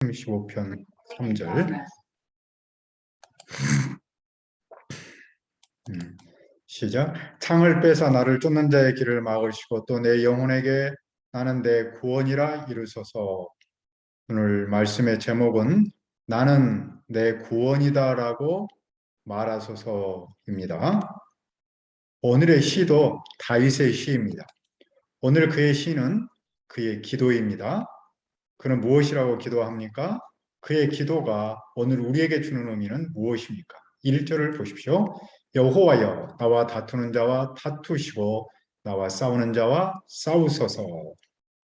35편 3절. 시작. 창을 빼사 나를 쫓는 자의 길을 막으시고 또 내 영혼에게 나는 내 구원이라 이르소서. 오늘 말씀의 제목은 나는 내 구원이다라고 말하소서입니다. 오늘의 시도 다윗의 시입니다. 오늘 그의 시는 그의 기도입니다. 그는 무엇이라고 기도합니까? 그의 기도가 오늘 우리에게 주는 의미는 무엇입니까? 1절을 보십시오. 여호와여 나와 다투는 자와 다투시고 나와 싸우는 자와 싸우소서.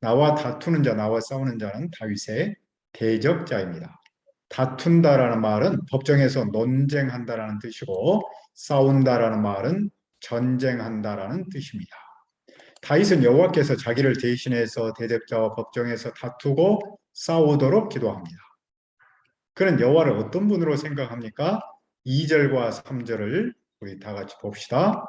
나와 다투는 자, 나와 싸우는 자는 다윗의 대적자입니다. 다툰다라는 말은 법정에서 논쟁한다라는 뜻이고 싸운다라는 말은 전쟁한다라는 뜻입니다. 다윗은 여호와께서 자기를 대신해서 대적자와 법정에서 다투고 싸우도록 기도합니다. 그는 여호와를 어떤 분으로 생각합니까? 2절과 3절을 우리 다 같이 봅시다.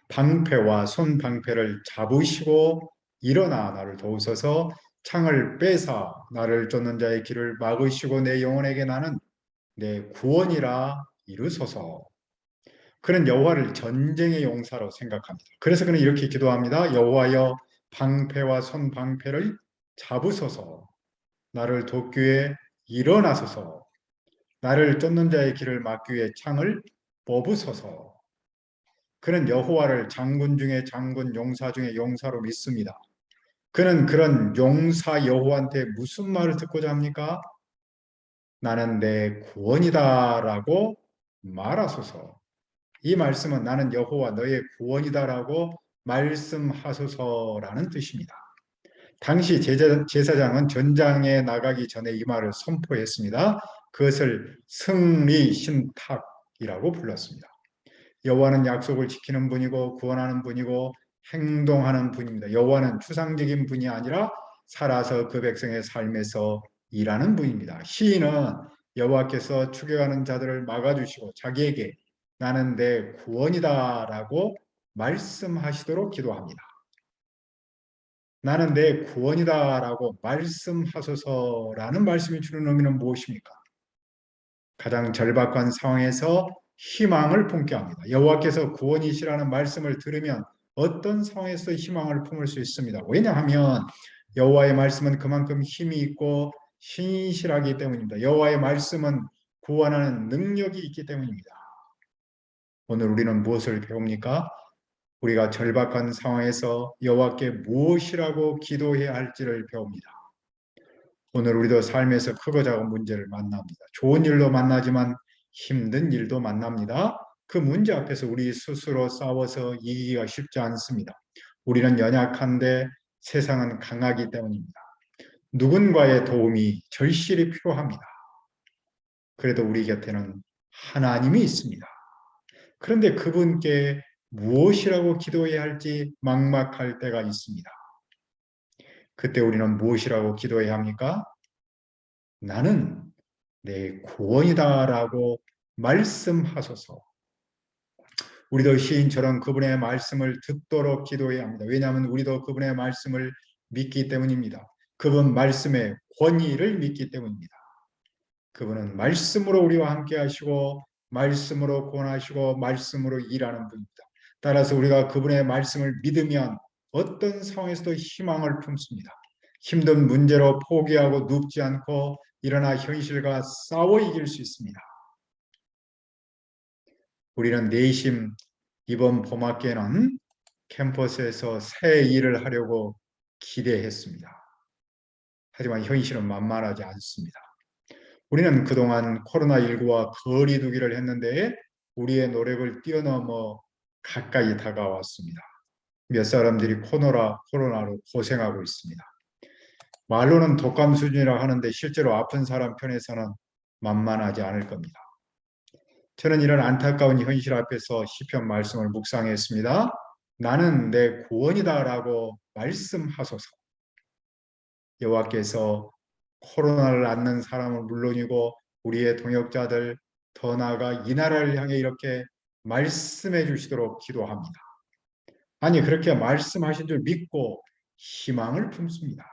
방패와 손방패를 잡으시고 일어나 나를 도우소서. 창을 빼사 나를 쫓는 자의 길을 막으시고 내 영혼에게 나는 내 구원이라 이르소서. 그는 여호와를 전쟁의 용사로 생각합니다. 그래서 그는 이렇게 기도합니다. 여호와여 방패와 손방패를 잡으소서. 나를 돕기 위해 일어나소서. 나를 쫓는 자의 길을 막기 위해 창을 뽑으소서. 그는 여호와를 장군 중에 장군, 용사 중에 용사로 믿습니다. 그는 그런 용사 여호와한테 무슨 말을 듣고자 합니까? 나는 내 구원이다라고 말하소서. 이 말씀은 나는 여호와 너의 구원이다라고 말씀하소서라는 뜻입니다. 당시 제사장은 전장에 나가기 전에 이 말을 선포했습니다. 그것을 승리 신탁이라고 불렀습니다. 여호와는 약속을 지키는 분이고 구원하는 분이고 행동하는 분입니다. 여호와는 추상적인 분이 아니라 살아서 그 백성의 삶에서 일하는 분입니다. 시인은 여호와께서 추격하는 자들을 막아주시고 자기에게 나는 내 구원이다라고 말씀하시도록 기도합니다. 나는 내 구원이다라고 말씀하소서라는 말씀이 주는 의미는 무엇입니까? 가장 절박한 상황에서 희망을 품게 합니다. 여호와께서 구원이시라는 말씀을 들으면 어떤 상황에서 희망을 품을 수 있습니다. 왜냐하면 여호와의 말씀은 그만큼 힘이 있고 신실하기 때문입니다. 여호와의 말씀은 구원하는 능력이 있기 때문입니다. 오늘 우리는 무엇을 배웁니까? 우리가 절박한 상황에서 여호와께 무엇이라고 기도해야 할지를 배웁니다. 오늘 우리도 삶에서 크고 작은 문제를 만납니다. 좋은 일도 만나지만 힘든 일도 만납니다. 그 문제 앞에서 우리 스스로 싸워서 이기기가 쉽지 않습니다. 우리는 연약한데 세상은 강하기 때문입니다. 누군가의 도움이 절실히 필요합니다. 그래도 우리 곁에는 하나님이 있습니다. 그런데 그분께 무엇이라고 기도해야 할지 막막할 때가 있습니다. 그때 우리는 무엇이라고 기도해야 합니까? 나는 내 구원이다라고 말씀하소서. 우리도 시인처럼 그분의 말씀을 듣도록 기도해야 합니다. 왜냐하면 우리도 그분의 말씀을 믿기 때문입니다. 그분 말씀의 권위를 믿기 때문입니다. 그분은 말씀으로 우리와 함께 하시고 말씀으로 구원하시고 말씀으로 일하는 분입니다. 따라서 우리가 그분의 말씀을 믿으면 어떤 상황에서도 희망을 품습니다. 힘든 문제로 포기하고 눕지 않고 일어나 현실과 싸워 이길 수 있습니다. 우리는 내심 이번 봄학기에는 캠퍼스에서 새 일을 하려고 기대했습니다. 하지만 현실은 만만하지 않습니다. 우리는 그동안 코로나19와 거리 두기를 했는데 우리의 노력을 뛰어넘어 가까이 다가왔습니다. 몇 사람들이 코로나로 고생하고 있습니다. 말로는 독감 수준이라 하는데 실제로 아픈 사람 편에서는 만만하지 않을 겁니다. 저는 이런 안타까운 현실 앞에서 시편 말씀을 묵상했습니다. 나는 내 구원이다라고 말씀하소서. 여호와께서 코로나를 앓는 사람은 물론이고 우리의 동역자들 더 나아가 이 나라를 향해 이렇게 말씀해 주시도록 기도합니다. 아니 그렇게 말씀하신 줄 믿고 희망을 품습니다.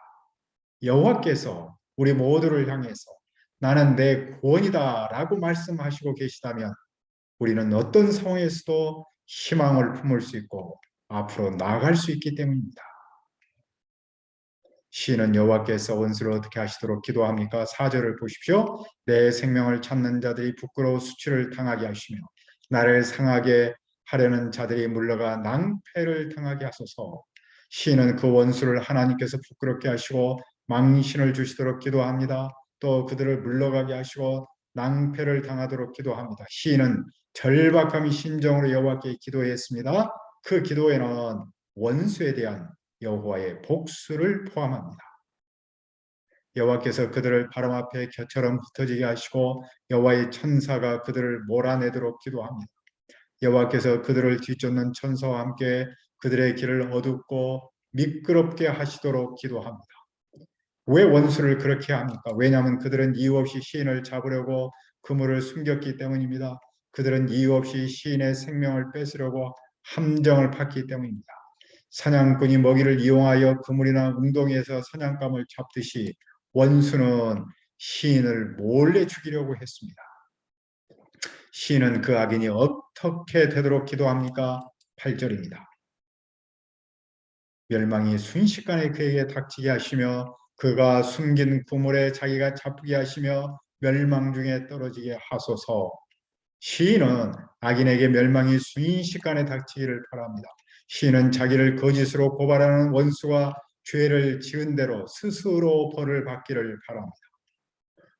여호와께서 우리 모두를 향해서 나는 내 구원이다 라고 말씀하시고 계시다면 우리는 어떤 상황에서도 희망을 품을 수 있고 앞으로 나아갈 수 있기 때문입니다. 시인은 여호와께서 원수를 어떻게 하시도록 기도합니까? 4절을 보십시오. 내 생명을 찾는 자들이 부끄러워 수치를 당하게 하시며 나를 상하게 하려는 자들이 물러가 낭패를 당하게 하소서. 시인은 그 원수를 하나님께서 부끄럽게 하시고 망신을 주시도록 기도합니다. 또 그들을 물러가게 하시고 낭패를 당하도록 기도합니다. 시인은 절박함이 심정으로 여호와께 기도했습니다. 그 기도에는 원수에 대한 여호와의 복수를 포함합니다. 여호와께서 그들을 바람 앞에 겨처럼 흩어지게 하시고 여호와의 천사가 그들을 몰아내도록 기도합니다. 여호와께서 그들을 뒤쫓는 천사와 함께 그들의 길을 어둡고 미끄럽게 하시도록 기도합니다. 왜 원수를 그렇게 합니까? 왜냐하면 그들은 이유 없이 시인을 잡으려고 그물을 숨겼기 때문입니다. 그들은 이유 없이 시인의 생명을 뺏으려고 함정을 팠기 때문입니다. 사냥꾼이 먹이를 이용하여 그물이나 웅덩이에서 사냥감을 잡듯이 원수는 시인을 몰래 죽이려고 했습니다. 시인은 그 악인이 어떻게 되도록 기도합니까? 8절입니다. 멸망이 순식간에 그에게 닥치게 하시며 그가 숨긴 그물에 자기가 잡히게 하시며 멸망 중에 떨어지게 하소서. 시인은 악인에게 멸망이 순식간에 닥치기를 바랍니다. 시인은 자기를 거짓으로 고발하는 원수가 죄를 지은 대로 스스로 벌을 받기를 바랍니다.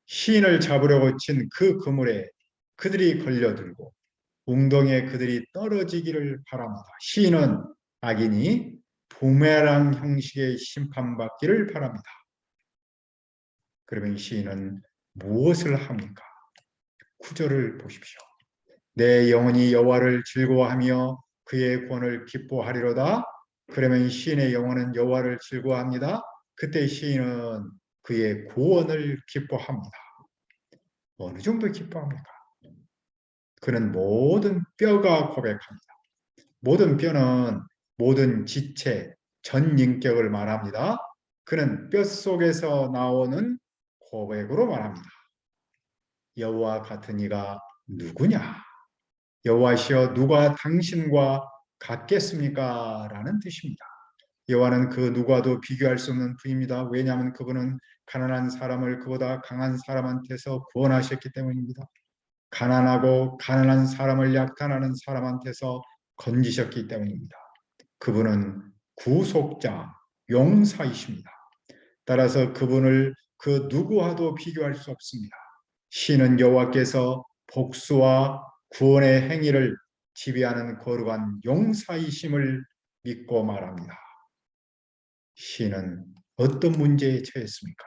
시인을 잡으려고 친 그 그물에 그들이 걸려들고 웅덩이에 그들이 떨어지기를 바랍니다. 시인은 악인이 부메랑 형식의 심판받기를 바랍니다. 그러면 시인은 무엇을 합니까? 9절을 보십시오. 내 영혼이 여호와를 즐거워하며 그의 구원을 기뻐하리로다. 그러면 시인의 영혼은 여호와를 즐거워합니다. 그때 시인은 그의 구원을 기뻐합니다. 어느 정도 기뻐합니까? 그는 모든 뼈가 고백합니다. 모든 뼈는 모든 지체, 전 인격을 말합니다. 그는 뼛속에서 나오는 고백으로 말합니다. 여호와 같은 이가 누구냐? 여호와시여 누가 당신과 같겠습니까? 라는 뜻입니다. 여호와는 그 누구와도 비교할 수 없는 분입니다. 왜냐하면 그분은 가난한 사람을 그보다 강한 사람한테서 구원하셨기 때문입니다. 가난하고 가난한 사람을 약탈하는 사람한테서 건지셨기 때문입니다. 그분은 구속자, 용사이십니다. 따라서 그분을 그 누구와도 비교할 수 없습니다. 시는 여호와께서 복수와 구원의 행위를 지배하는 거룩한 용사이심을 믿고 말합니다. 시는 어떤 문제에 처했습니까?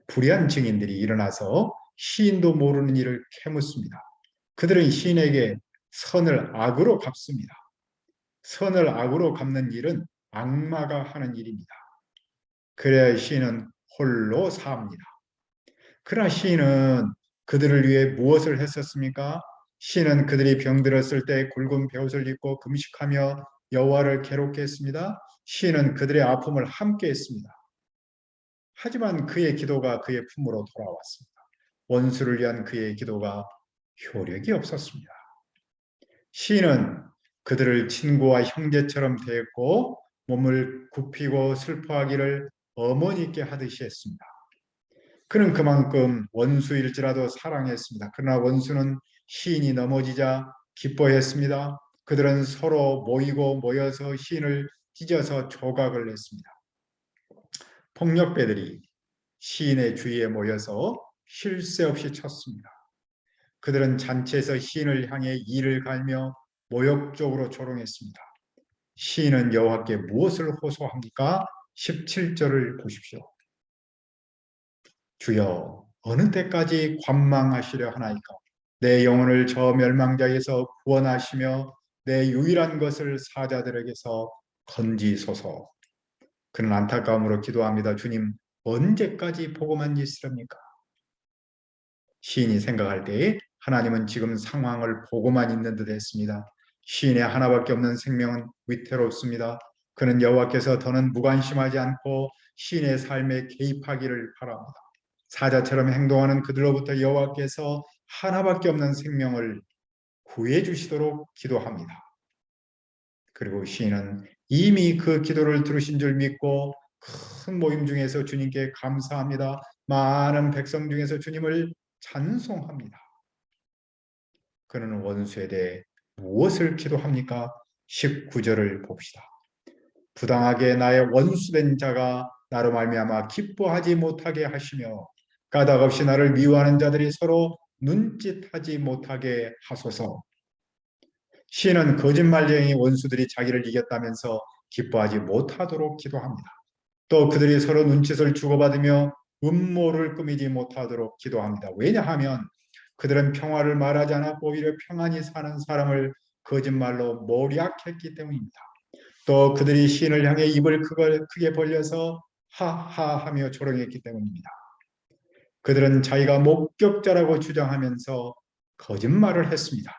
불의한 증인들이 일어나서 시인도 모르는 일을 캐묻습니다. 그들은 시인에게 선을 악으로 갚습니다. 선을 악으로 갚는 일은 악마가 하는 일입니다. 그래야 시인은 홀로 삽니다. 그러나 시인은 그들을 위해 무엇을 했었습니까? 시인은 그들이 병들었을 때 굵은 베옷을 입고 금식하며 여호와를 괴롭게 했습니다. 시인은 그들의 아픔을 함께 했습니다. 하지만 그의 기도가 그의 품으로 돌아왔습니다. 원수를 위한 그의 기도가 효력이 없었습니다. 시인은 그들을 친구와 형제처럼 대했고 몸을 굽히고 슬퍼하기를 어머니께 하듯이 했습니다. 그는 그만큼 원수일지라도 사랑했습니다. 그러나 원수는 시인이 넘어지자 기뻐했습니다. 그들은 서로 모이고 모여서 시인을 찢어서 조각을 냈습니다. 폭력배들이 시인의 주위에 모여서 쉴 새 없이 쳤습니다. 그들은 잔치에서 시인을 향해 이를 갈며 모욕적으로 조롱했습니다. 시인은 여호와께 무엇을 호소합니까? 17절을 보십시오. 주여 어느 때까지 관망하시려 하나이까? 내 영혼을 저 멸망자에서 구원하시며 내 유일한 것을 사자들에게서 건지소서. 그는 안타까움으로 기도합니다. 주님 언제까지 보고만 있으렵니까? 시인이 생각할 때에 하나님은 지금 상황을 보고만 있는 듯 했습니다. 시인의 하나밖에 없는 생명은 위태롭습니다. 그는 여호와께서 더는 무관심하지 않고 시인의 삶에 개입하기를 바랍니다. 사자처럼 행동하는 그들로부터 여호와께서 하나밖에 없는 생명을 구해 주시도록 기도합니다. 그리고 시인은 이미 그 기도를 들으신 줄 믿고 큰 모임 중에서 주님께 감사합니다. 많은 백성 중에서 주님을 찬송합니다. 그는 원수에 대해 무엇을 기도합니까? 19절을 봅시다. 부당하게 나의 원수된 자가 나로 말미암아 기뻐하지 못하게 하시며 까닭없이 나를 미워하는 자들이 서로 눈짓하지 못하게 하소서. 시인은 거짓말쟁이 원수들이 자기를 이겼다면서 기뻐하지 못하도록 기도합니다. 또 그들이 서로 눈짓을 주고받으며 음모를 꾸미지 못하도록 기도합니다. 왜냐하면 그들은 평화를 말하지 않았고 오히려 평안히 사는 사람을 거짓말로 모략했기 때문입니다. 또 그들이 시인을 향해 입을 크게 벌려서 하하하며 조롱했기 때문입니다. 그들은 자기가 목격자라고 주장하면서 거짓말을 했습니다.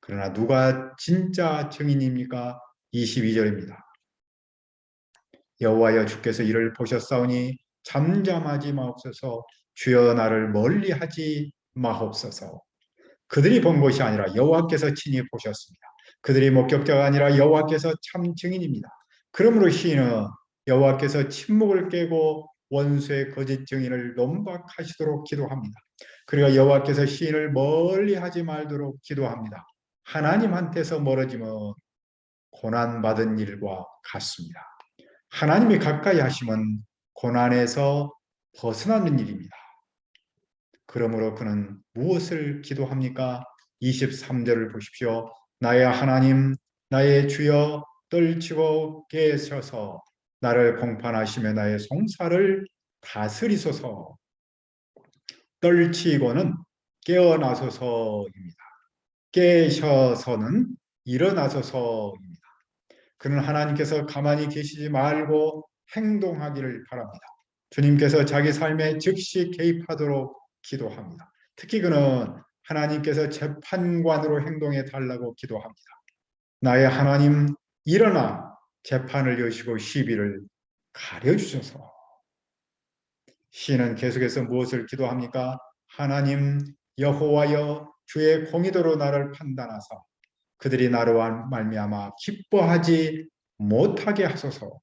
그러나 누가 진짜 증인입니까? 22절입니다. 여호와여 주께서 이를 보셨사오니 잠잠하지 마옵소서. 주여 나를 멀리하지 마옵소서. 그들이 본 것이 아니라 여호와께서 친히 보셨습니다. 그들이 목격자가 아니라 여호와께서 참 증인입니다. 그러므로 시인은 여호와께서 침묵을 깨고 원수의 거짓 증인을 논박하시도록 기도합니다. 그리고 여호와께서 시인을 멀리하지 말도록 기도합니다. 하나님한테서 멀어지면 고난받은 일과 같습니다. 하나님이 가까이 하시면 고난에서 벗어나는 일입니다. 그러므로 그는 무엇을 기도합니까? 23절을 보십시오. 나의 하나님, 나의 주여 떨치고 계셔서 나를 공판하시며 나의 송사를 다스리소서. 떨치고는 깨어나소서입니다. 깨셔서는 일어나소서입니다. 그는 하나님께서 가만히 계시지 말고 행동하기를 바랍니다. 주님께서 자기 삶에 즉시 개입하도록 기도합니다. 특히 그는 하나님께서 재판관으로 행동해 달라고 기도합니다. 나의 하나님 일어나 재판을 여시고 시비를 가려주소서. 시인은 계속해서 무엇을 기도합니까? 하나님 여호와여 주의 공의도로 나를 판단하사 그들이 나로 말미암아 기뻐하지 못하게 하소서.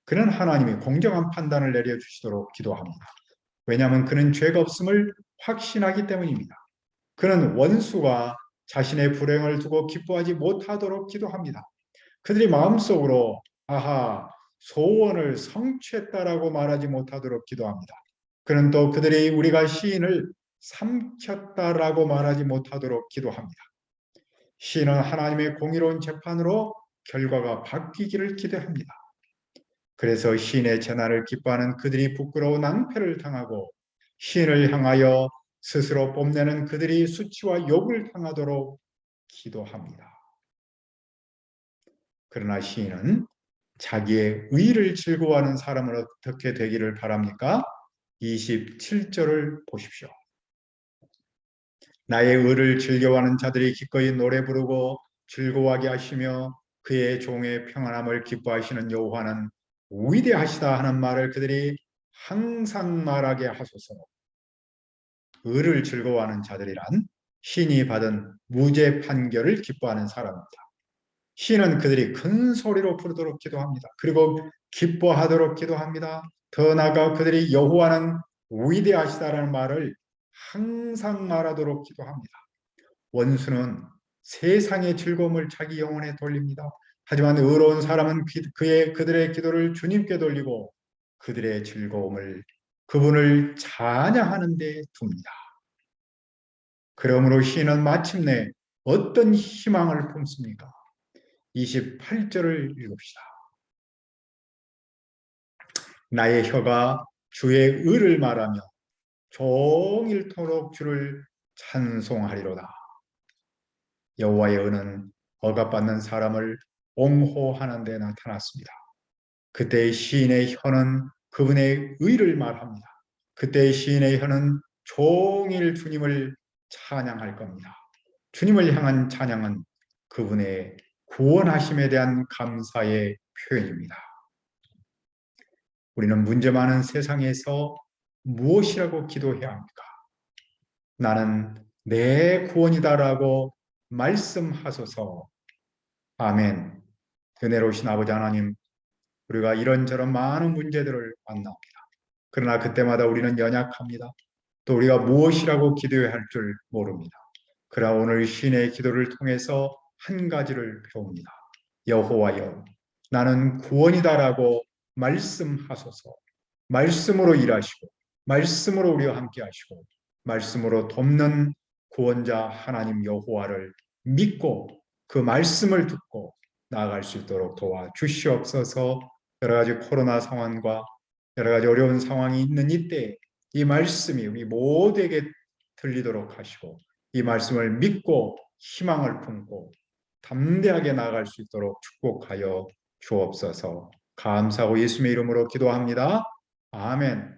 그는 하나님이 공정한 판단을 내려주시도록 기도합니다. 왜냐하면 그는 죄가 없음을 확신하기 때문입니다. 그는 원수가 자신의 불행을 두고 기뻐하지 못하도록 기도합니다. 그들이 마음속으로 아하 소원을 성취했다라고 말하지 못하도록 기도합니다. 그는 또 그들이 우리가 시인을 삼켰다라고 말하지 못하도록 기도합니다. 시인은 하나님의 공의로운 재판으로 결과가 바뀌기를 기대합니다. 그래서 시인의 재난을 기뻐하는 그들이 부끄러운 낭패를 당하고 시인을 향하여 스스로 뽐내는 그들이 수치와 욕을 당하도록 기도합니다. 그러나 시인은 자기의 의를 즐거워하는 사람은 어떻게 되기를 바랍니까? 27절을 보십시오. 나의 의를 즐겨하는 자들이 기꺼이 노래 부르고 즐거워하게 하시며 그의 종의 평안함을 기뻐하시는 여호와는 위대하시다 하는 말을 그들이 항상 말하게 하소서. 의를 즐거워하는 자들이란 신이 받은 무죄 판결을 기뻐하는 사람입니다. 신은 그들이 큰 소리로 부르도록 기도합니다. 그리고 기뻐하도록 기도합니다. 더 나아가 그들이 여호와는 위대하시다라는 말을 항상 말하도록 기도합니다. 원수는 세상의 즐거움을 자기 영혼에 돌립니다. 하지만 의로운 사람은 그들의 기도를 주님께 돌리고 그들의 즐거움을 그분을 찬양하는 데 둡니다. 그러므로 시인은 마침내 어떤 희망을 품습니까? 28절을 읽읍시다. 나의 혀가 주의 의를 말하며 종일토록 주를 찬송하리로다. 여호와의 의는 억압받는 사람을 옹호하는 데 나타났습니다. 그때 시인의 혀는 그분의 의를 말합니다. 그때 시인의 혀는 종일 주님을 찬양할 겁니다. 주님을 향한 찬양은 그분의 구원하심에 대한 감사의 표현입니다. 우리는 문제 많은 세상에서 무엇이라고 기도해야 합니까? 나는 내 구원이다라고 말씀하소서. 아멘. 은혜로우신 아버지 하나님, 우리가 이런저런 많은 문제들을 만납니다. 그러나 그때마다 우리는 연약합니다. 또 우리가 무엇이라고 기도해야 할 줄 모릅니다. 그러나 오늘 신의 기도를 통해서 한 가지를 배웁니다. 여호와여, 나는 구원이다라고 말씀하소서. 말씀으로 일하시고, 말씀으로 우리와 함께 하시고, 말씀으로 돕는 구원자 하나님 여호와를 믿고 그 말씀을 듣고 나아갈 수 있도록 도와주시옵소서. 여러 가지 코로나 상황과 여러 가지 어려운 상황이 있는 이때 이 말씀이 우리 모두에게 들리도록 하시고 이 말씀을 믿고 희망을 품고 담대하게 나아갈 수 있도록 축복하여 주옵소서. 감사하고 예수님의 이름으로 기도합니다. 아멘.